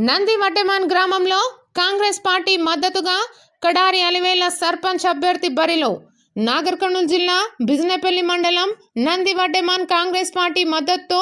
నంది వడ్డెమాన్ గ్రామంలో కాంగ్రెస్ పార్టీ మద్దతుగా కడారి అలివేల సర్పంచ్ అభ్యర్థి బరిలో. నాగర్ కర్నూల్ జిల్లా బిజినపల్లి మండలం నంది వడ్డెమాన్ కాంగ్రెస్ పార్టీ మద్దతుతో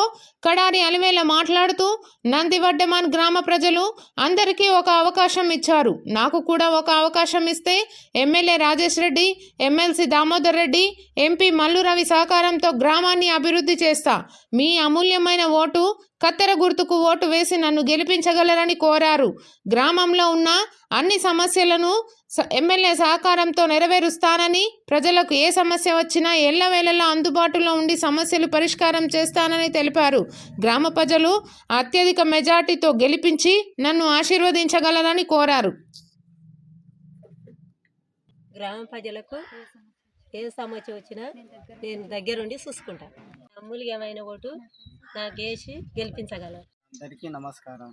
కడారి అలివేల మాట్లాడుతూ, నంది వడ్డెమాన్ గ్రామ ప్రజలు అందరికీ ఒక అవకాశం ఇచ్చారు. నాకు కూడా ఒక అవకాశం ఇస్తే MLA Rajesh Reddy, MLC Damodar Reddy, MP Mallu Ravi సహకారంతో గ్రామాన్ని అభివృద్ధి చేస్తా. మీ అమూల్యమైన ఓటు కత్తెర గుర్తుకు ఓటు వేసి నన్ను గెలిపించగలరని కోరారు. గ్రామంలో ఉన్న అన్ని సమస్యలను ఎమ్మెల్యే సహకారంతో నెరవేరుస్తానని, ప్రజలకు ఏ సమస్య వచ్చినా ఎల్లవేళలా అందుబాటులో ఉండి సమస్యలు పరిష్కారం చేస్తానని తెలిపారు. గ్రామ ప్రజలు అత్యధిక మెజార్టీతో గెలిపించి నన్ను ఆశీర్వదించగలరని కోరారు. గ్రామ ప్రజలకు ఏ సమస్య వచ్చినా నేను దగ్గరుండి చూసుకుంటాను. అమూల్యమైన ఓటు నాకు వేసి గెలిపించగలరు. అందరికీ నమస్కారం.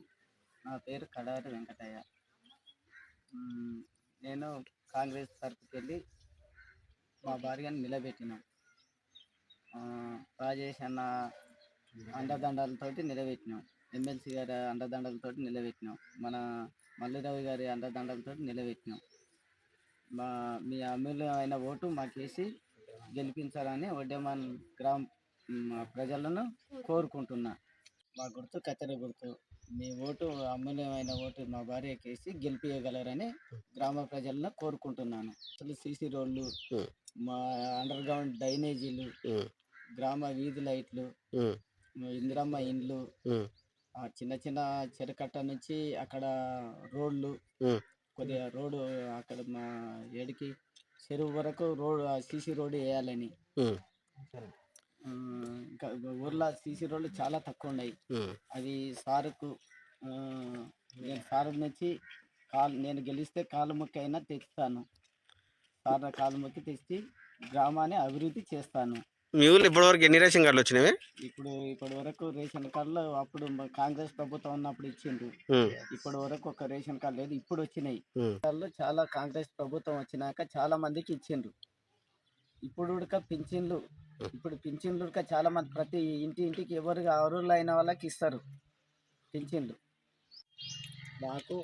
నా పేరు కడారి వెంకటయ్య. నేను కాంగ్రెస్ తరపుకి వెళ్ళి మా భార్యను నిలబెట్టినాం. రాజేష్ అన్న అండదండలతో నిలబెట్టినాం, ఎమ్మెల్సీ గారి అండదండలతో నిలబెట్టినాం, మన మల్లిరావు గారి అండదండలతో నిలబెట్టినాం. మీ అమూల్యమైన ఓటు మాకేసి గెలిపించాలని వడ్డెమాన్ గ్రామ ప్రజలను కోరుకుంటున్నా. మా గుర్తు కత్తెర గుర్తు. మీ ఓటు అమూల్యమైన ఓటు మా భార్యకేసి గెలిపించగలరని గ్రామ ప్రజలను కోరుకుంటున్నాను. అసలు సీసీ రోడ్లు, మా అండర్ గ్రౌండ్ డ్రైనేజీలు, గ్రామ వీధి లైట్లు, ఇందిరమ్మ ఇండ్లు, చిన్న చిన్న చెరకట్ట నుంచి అక్కడ రోడ్లు, కొద్దిగా రోడ్డు అక్కడ మా ఏడికి చెరువు వరకు రోడ్ సీసీ రోడ్డు వేయాలని. ఇంకా ఊర్లో సీసీ రోడ్లు చాలా తక్కువ ఉన్నాయి. అది సారుకు నేను సారు నుంచి నేను గెలిస్తే కాలు మొక్కి అయినా తెస్తాను. సార్ కాలు మొక్కి తెచ్చి గ్రామాన్ని అభివృద్ధి చేస్తాను. మీ ఊళ్ళో ఇప్పటివరకు ఎన్ని రేషన్ కార్డులు వచ్చినాయి? ఇప్పటి వరకు రేషన్ కార్డులు అప్పుడు కాంగ్రెస్ ప్రభుత్వం ఉన్నప్పుడు ఇచ్చిండ్రు. ఇప్పటి వరకు ఒక రేషన్ కార్డు లేదు, ఇప్పుడు వచ్చినాయి. చాలా కాంగ్రెస్ ప్రభుత్వం వచ్చినాక చాలా మందికి ఇచ్చిండ్రు. ఇప్పుడు పింఛన్లు, చాలా మంది ప్రతి ఇంటికి ఎవరికి అర్హులు అయిన వాళ్ళకి ఇస్తారు పింఛన్లు. మాకు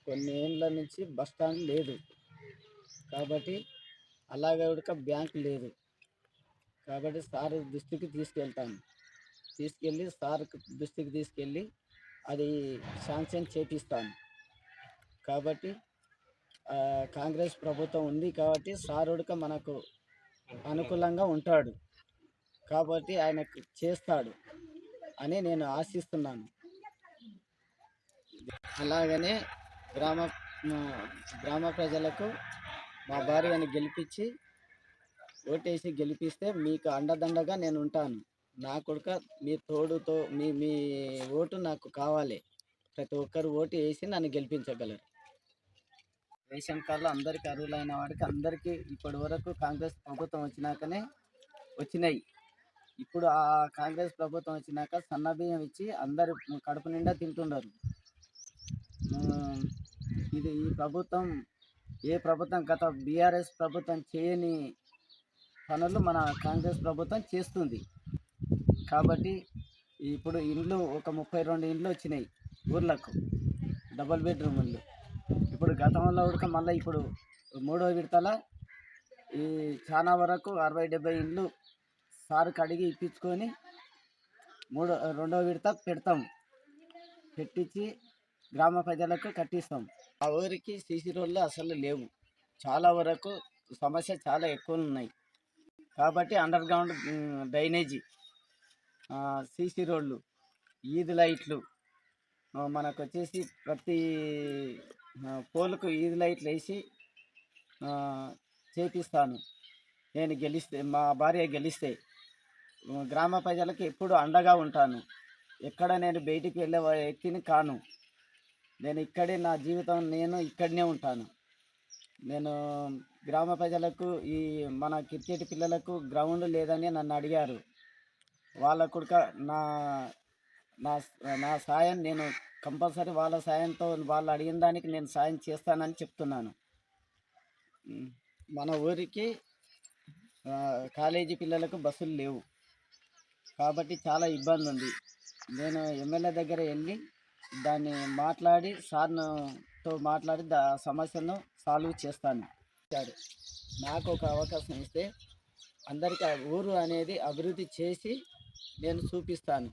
కొన్ని ఏళ్ళ నుంచి బస్ స్టాండ్ లేదు కాబట్టి, అలాగే బ్యాంక్ లేదు కాబట్టి సార్ దృష్టికి తీసుకెళ్ళి సార్ దృష్టికి తీసుకెళ్ళి అది శాంక్షన్ చేపిస్తాను. కాబట్టి కాంగ్రెస్ ప్రభుత్వం ఉంది కాబట్టి సార్ మనకు అనుకూలంగా ఉంటాడు కాబట్టి ఆయన చేస్తాడు అని నేను ఆశిస్తున్నాను. అలాగనే గ్రామ ప్రజలకు మా భార్యని గెలిపించి ఓటేసి గెలిపిస్తే మీకు అండదండగా నేను ఉంటాను. నా కొడుక మీ తోడుతో మీ ఓటు నాకు కావాలి. ప్రతి ఒక్కరు ఓటు వేసి నన్ను గెలిపించగలరు. రేషన్ కార్డులు అందరికీ అర్హులైన వాడికి అందరికీ ఇప్పటి వరకు కాంగ్రెస్ ప్రభుత్వం వచ్చినాకనే వచ్చినాయి. ఇప్పుడు ఆ కాంగ్రెస్ ప్రభుత్వం వచ్చినాక సన్నబియ్యం ఇచ్చి అందరు కడుపు నిండా తింటున్నారు. ఈ ప్రభుత్వం ఏ ప్రభుత్వం గత బీఆర్ఎస్ ప్రభుత్వం చేయని పనులు మన కాంగ్రెస్ ప్రభుత్వం చేస్తుంది. కాబట్టి ఇప్పుడు ఇండ్లు ఒక 32 ఇండ్లు వచ్చినాయి ఊర్లకు, డబుల్ బెడ్రూమ్ ఇల్లు. ఇప్పుడు గతంలో మళ్ళీ ఇప్పుడు 3వ విడతల ఈ చాలా వరకు 60-70 ఇండ్లు సారు కడిగి ఇప్పించుకొని 2వ విడత పెట్టించి గ్రామ ప్రజలకు కట్టిస్తాం. ఆ ఊరికి సీసీ రోడ్లు అసలు లేవు. చాలా వరకు సమస్య చాలా ఎక్కువ ఉన్నాయి కాబట్టి అండర్ గ్రౌండ్ డ్రైనేజీ, సీసీ రోడ్లు, ఈద్ లైట్లు, మనకు వచ్చేసి ప్రతి పోలుకు ఈద్ లైట్లు వేసి చేపిస్తాను. నేను గెలిస్తే, మా భార్య గెలిస్తే గ్రామ ప్రజలకు ఎప్పుడు అండగా ఉంటాను. ఎక్కడ నేను బయటికి వెళ్ళే వ్యక్తిని కాను. నేను ఇక్కడే నా జీవితం, నేను ఇక్కడనే ఉంటాను. నేను గ్రామ ప్రజలకు మన క్రికెట్ పిల్లలకు గ్రౌండ్ లేదని నన్ను అడిగారు. వాళ్ళకు నా సాయం నేను కంపల్సరీ వాళ్ళ సాయంతో వాళ్ళు అడిగిన దానికి నేను సాయం చేస్తానని చెప్తున్నాను. మన ఊరికి కాలేజీ పిల్లలకు బస్సులు లేవు. కాబట్టి చాలా ఇబ్బంది ఉంది. నేను ఎమ్మెల్యే దగ్గర వెళ్ళి దాన్ని మాట్లాడి సార్తో మాట్లాడి సమస్యను సాల్వ్ చేస్తాను. సరే, నాకు ఒక అవకాశం ఇస్తే అందరికీ ఆ ఊరు అనేది అభివృద్ధి చేసి నేను చూపిస్తాను.